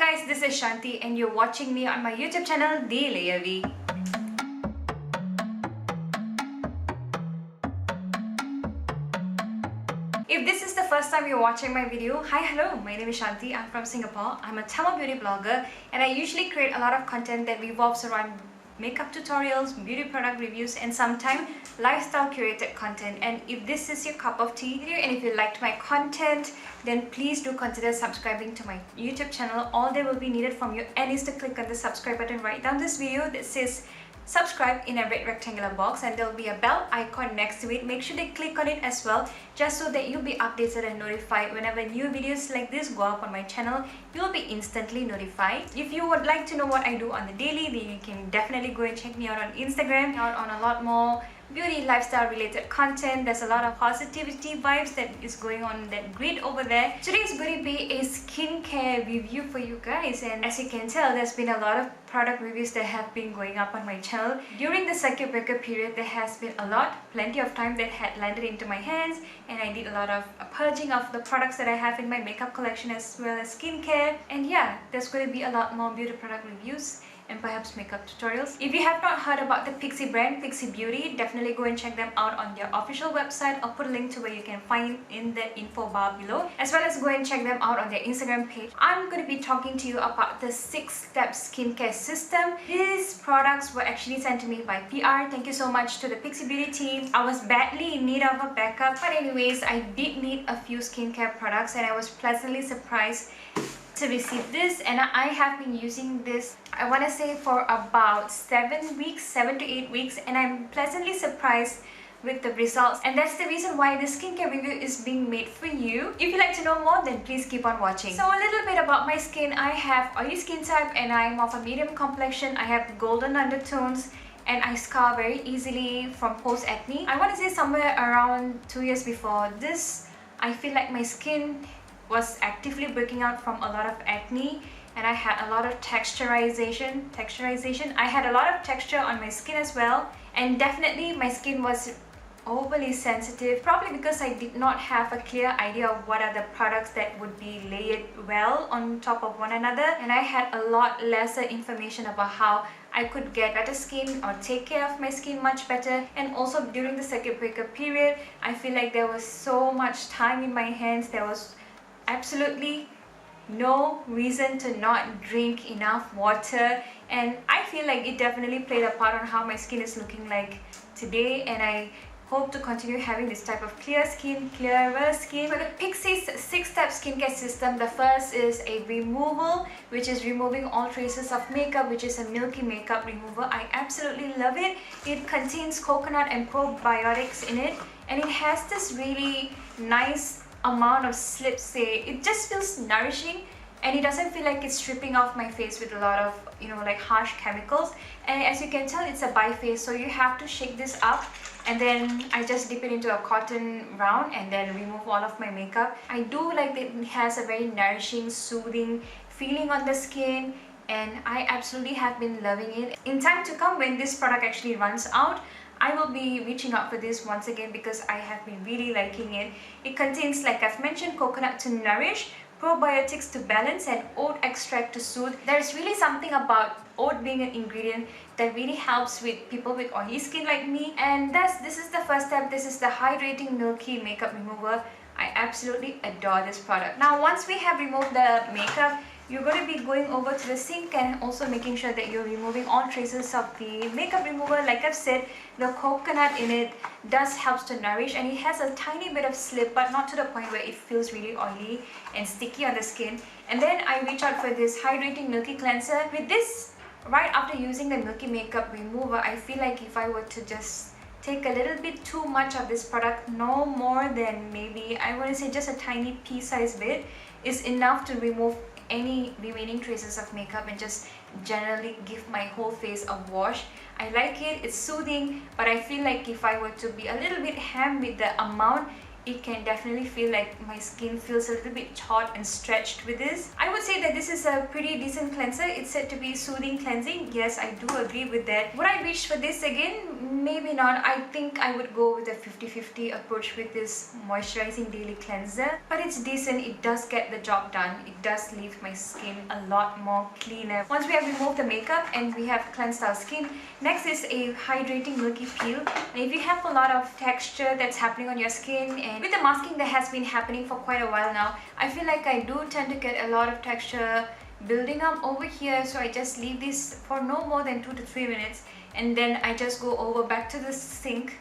guys, this is Shanti and you're watching me on my YouTube channel, TheLeiaV. If this is the first time you're watching my video, hi, hello, my name is Shanti. I'm from Singapore. I'm a Tamil beauty blogger and I usually create a lot of content that revolves around makeup tutorials, beauty product reviews, and sometimes lifestyle curated content. And if this is your cup of tea and if you liked my content, then please do consider subscribing to my YouTube channel. All that will be needed from you is to click on the subscribe button right down this video that says subscribe in a red rectangular box, and there will be a bell icon next to it. Make sure they click on it as well, just so that you'll be updated and notified whenever new videos like this go up on my channel. You'll be instantly notified. If you would like to know what I do on the daily, then you can definitely go and check me out on Instagram, out on a lot more beauty lifestyle related content. There's a lot of positivity vibes that is going on that grid over there. Today is going to be a skincare review for you guys, and as you can tell, there's been a lot of product reviews that have been going up on my channel. During the circuit breaker period, there has been plenty of time that had landed into my hands, and I did a lot of purging of the products that I have in my makeup collection as well as skincare. And yeah, there's going to be a lot more beauty product reviews and perhaps makeup tutorials. If you have not heard about the Pixi brand, Pixi Beauty, definitely go and check them out on their official website. I'll put a link to where you can find in the info bar below, as well as go and check them out on their Instagram page. I'm going to be talking to you about the 6-step skincare system. These products were actually sent to me by PR. Thank you so much to the Pixi Beauty team. I was badly in need of a backup, but anyways, I did need a few skincare products and I was pleasantly surprised to receive this, and I have been using this, I want to say, for about 7 to 8 weeks, and I'm pleasantly surprised with the results, and that's the reason why this skincare review is being made for you. If you'd like to know more, then please keep on watching. So a little bit about my skin. I have oily skin type and I'm of a medium complexion. I have golden undertones and I scar very easily from post-acne. I want to say somewhere around 2 years before this, I feel like my skin was actively breaking out from a lot of acne, and I had a lot of texturization. I had a lot of texture on my skin as well, and definitely my skin was overly sensitive, probably because I did not have a clear idea of what are the products that would be layered well on top of one another, and I had a lot lesser information about how I could get better skin or take care of my skin much better. And also during the circuit breaker period, I feel like there was so much time in my hands. There was absolutely no reason to not drink enough water, and I feel like it definitely played a part on how my skin is looking like today, and I hope to continue having this type of clearer skin. For the Pixi's 6-step skincare system, the first is a removal, which is removing all traces of makeup, which is a milky makeup remover. I absolutely love it. It contains coconut and probiotics in it, and it has this really nice amount of slip stay. It just feels nourishing, and it doesn't feel like it's stripping off my face with a lot of like harsh chemicals. And as you can tell, it's a biphase, so you have to shake this up, and then I just dip it into a cotton round and then remove all of my makeup. I do like that it has a very nourishing, soothing feeling on the skin, and I absolutely have been loving it. In time to come, when this product actually runs out, I will be reaching out for this once again because I have been really liking it. It contains, like I've mentioned, coconut to nourish, probiotics to balance, and oat extract to soothe. There's really something about oat being an ingredient that really helps with people with oily skin like me. And thus, this is the first step. This is the hydrating milky makeup remover. I absolutely adore this product. Now, once we have removed the makeup, you're going to be going over to the sink and also making sure that you're removing all traces of the makeup remover. Like I've said, the coconut in it does help to nourish, and it has a tiny bit of slip, but not to the point where it feels really oily and sticky on the skin. And then I reach out for this hydrating milky cleanser. With this, right after using the milky makeup remover, I feel like if I were to just take a little bit too much of this product, no more than maybe, I want to say just a tiny pea-sized bit, is enough to remove any remaining traces of makeup and just generally give my whole face a wash. I like it, it's soothing, but I feel like if I were to be a little bit ham with the amount, it can definitely feel like my skin feels a little bit taut and stretched with this. I would say that this is a pretty decent cleanser. It's said to be soothing cleansing. Yes, I do agree with that. Would I reach for this again? Maybe not. I think I would go with a 50-50 approach with this moisturizing daily cleanser. But it's decent. It does get the job done. It does leave my skin a lot more cleaner. Once we have removed the makeup and we have cleansed our skin, next is a hydrating milky peel. And if you have a lot of texture that's happening on your skin, and with the masking that has been happening for quite a while now, I feel like I do tend to get a lot of texture building up over here, so I just leave this for no more than 2 to 3 minutes, and then I just go over back to the sink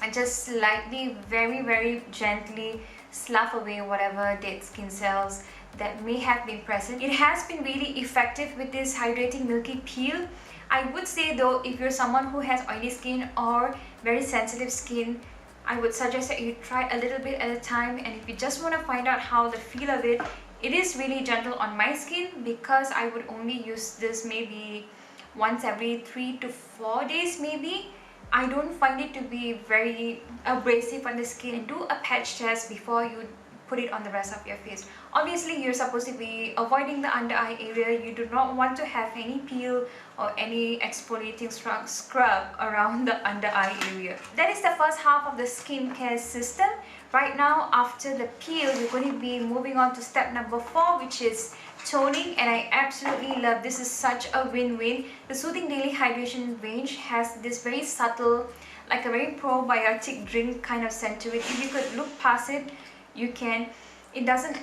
and just slightly, very gently slough away whatever dead skin cells that may have been present. It has been really effective with this hydrating milky peel. I would say though, if you're someone who has oily skin or very sensitive skin, I would suggest that you try a little bit at a time, and if you just want to find out how the feel of it, it is really gentle on my skin because I would only use this maybe once every 3 to 4 days maybe. I don't find it to be very abrasive on the skin. And do a patch test before you put it on the rest of your face. Obviously, you're supposed to be avoiding the under eye area. You do not want to have any peel or any exfoliating scrub around the under eye area. That is the first half of the skincare system. Right now, after the peel, we're going to be moving on to step number 4, which is toning, and I absolutely love this. Is such a win-win. The Soothing Daily Hydration range has this very subtle, like a very probiotic drink kind of scent to it. If you could look past it, you can. It doesn't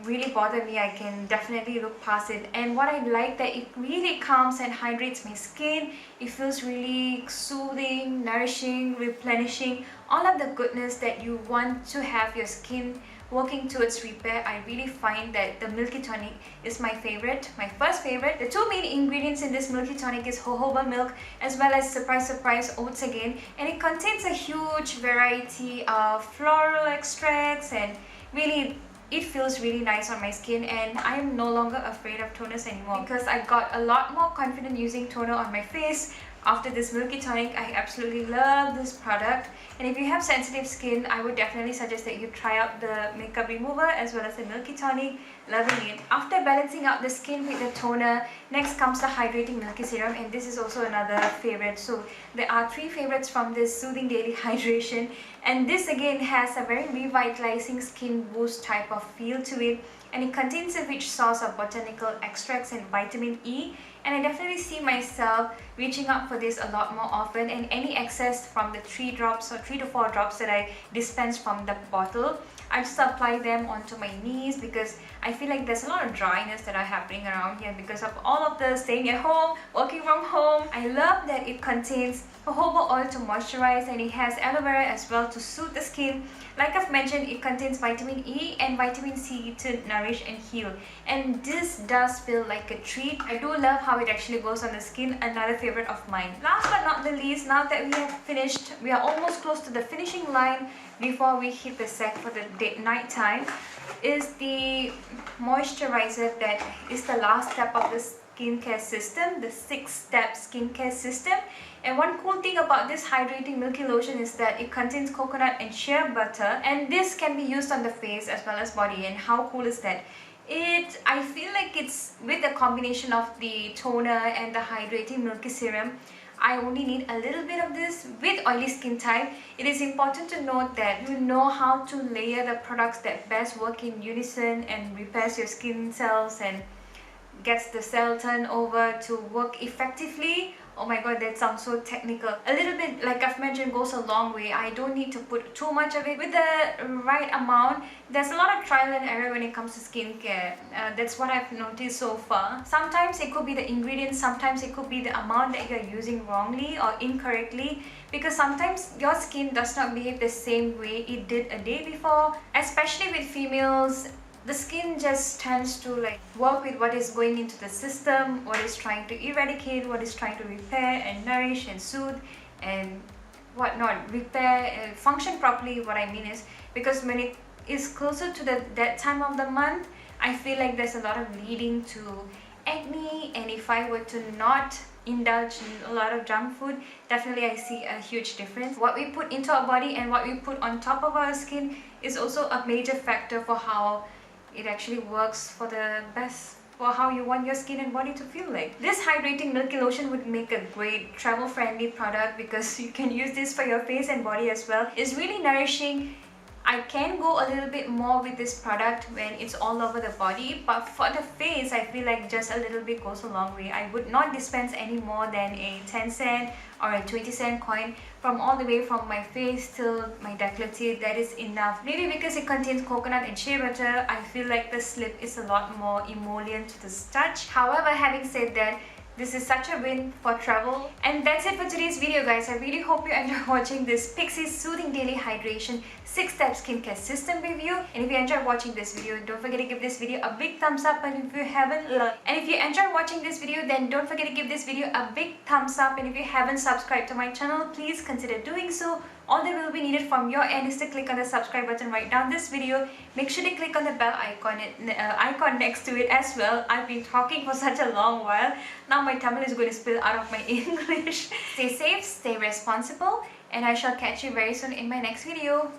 really bother me. I can definitely look past it. And what I like that it really calms and hydrates my skin. It feels really soothing, nourishing, replenishing, all of the goodness that you want to have your skin working towards repair. I really find that the Milky Tonic is my favorite, my first favorite. The 2 main ingredients in this Milky Tonic is jojoba milk as well as surprise oats again, and it contains a huge variety of floral extracts, and really it feels really nice on my skin, and I am no longer afraid of toners anymore because I got a lot more confident using toner on my face after this Milky Tonic. I absolutely love this product, and if you have sensitive skin, I would definitely suggest that you try out the makeup remover as well as the Milky Tonic. Loving it. After balancing out the skin with the toner, next comes the hydrating milky serum, and this is also another favorite. So there are 3 favorites from this Soothing Daily Hydration, and this again has a very revitalizing skin boost type of feel to it, and it contains a rich source of botanical extracts and vitamin E, and I definitely see myself reaching out for this a lot more often, and any excess from the 3 drops or 3 to 4 drops that I dispense from the bottle, I just apply them onto my knees because I feel like there's a lot of dryness that are happening around here because of all of the staying at home, working from home. I love that it contains jojoba oil to moisturize, and it has aloe vera as well to soothe the skin. Like I've mentioned, it contains vitamin E and vitamin C to nourish and heal, and this does feel like a treat. I do love how it actually goes on the skin, another favorite of mine. Last but not the least, now that we have finished, we are almost close to the finishing line before we hit the set for the night time, is the moisturizer that is the last step of the skincare system, the 6-step skincare system. And one cool thing about this hydrating milky lotion is that it contains coconut and shea butter, and this can be used on the face as well as body. And how cool is that? I feel like it's with a combination of the toner and the hydrating milky serum. I only need a little bit of this. With oily skin type, it is important to note that you know how to layer the products that best work in unison and repairs your skin cells and gets the cell turnover to work effectively. Oh my god, that sounds so technical. A little bit, like I've mentioned, goes a long way. I don't need to put too much of it. With the right amount, there's a lot of trial and error when it comes to skincare. That's what I've noticed so far. Sometimes it could be the ingredients, sometimes it could be the amount that you're using wrongly or incorrectly, because sometimes your skin does not behave the same way it did a day before. Especially with females, the skin just tends to like work with what is going into the system, what is trying to eradicate, what is trying to repair and nourish and soothe and whatnot. Repair, function properly, what I mean is, because when it is closer to that time of the month, I feel like there's a lot of leading to acne, and if I were to not indulge in a lot of junk food, definitely I see a huge difference. What we put into our body and what we put on top of our skin is also a major factor for how it actually works for the best for how you want your skin and body to feel like. This hydrating milky lotion would make a great travel friendly product because you can use this for your face and body as well. It's really nourishing. I can go a little bit more with this product when it's all over the body, but for the face I feel like just a little bit goes a long way. I would not dispense any more than a 10 cent or a 20 cent coin from all the way from my face till my décolleté. That is enough. Maybe because it contains coconut and shea butter, I feel like the slip is a lot more emollient to the touch. However, having said that, this is such a win for travel. And that's it for today's video, guys. I really hope you enjoyed watching this Pixi Soothing Daily Hydration 6-step skincare system review. And if you enjoyed watching this video, don't forget to give this video a big thumbs up. And if you enjoyed watching this video, then don't forget to give this video a big thumbs up. And if you haven't subscribed to my channel, please consider doing so. All that will be needed from your end is to click on the subscribe button right down this video. Make sure to click on the bell icon next to it as well. I've been talking for such a long while. Now my Tamil is going to spill out of my English. Stay safe, stay responsible, and I shall catch you very soon in my next video.